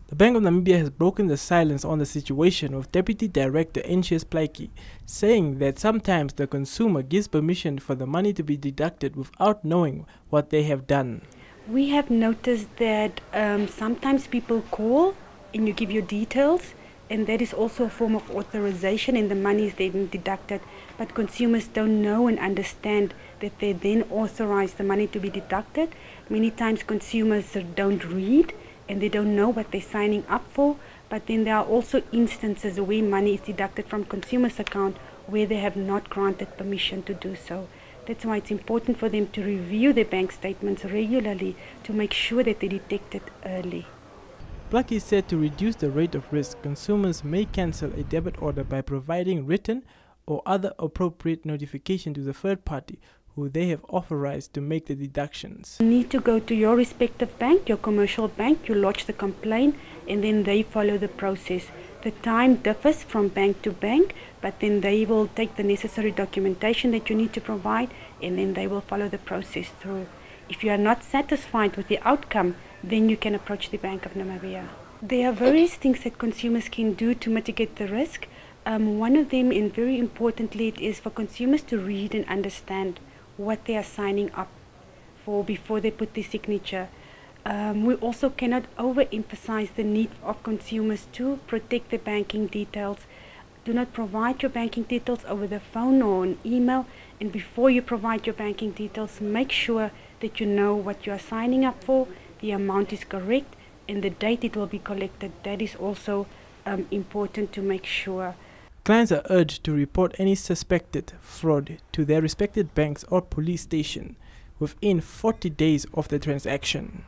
The Bank of Namibia has broken the silence on the situation, with Deputy Director Encius Plaiki saying that sometimes the consumer gives permission for the money to be deducted without knowing what they have done. We have noticed that sometimes people call and you give your details, and that is also a form of authorization and the money is then deducted, but consumers don't know and understand that they then authorize the money to be deducted. Many times consumers don't read and they don't know what they're signing up for, but then there are also instances where money is deducted from consumers' account where they have not granted permission to do so. That's why it's important for them to review their bank statements regularly to make sure that they detect it early. Plaiki said to reduce the rate of risk, consumers may cancel a debit order by providing written or other appropriate notification to the third party who they have authorized to make the deductions. You need to go to your respective bank, your commercial bank, you lodge the complaint, and then they follow the process. The time differs from bank to bank, but then they will take the necessary documentation that you need to provide, and then they will follow the process through. If you are not satisfied with the outcome, then you can approach the Bank of Namibia. There are various things that consumers can do to mitigate the risk. One of them, and very importantly, it is for consumers to read and understand what they are signing up for before they put their signature. We also cannot overemphasize the need of consumers to protect their banking details. Do not provide your banking details over the phone or an email, and before you provide your banking details, make sure that you know what you are signing up for, the amount is correct, and the date it will be collected. That is also important to make sure. Clients are urged to report any suspected fraud to their respected banks or police station within 40 days of the transaction.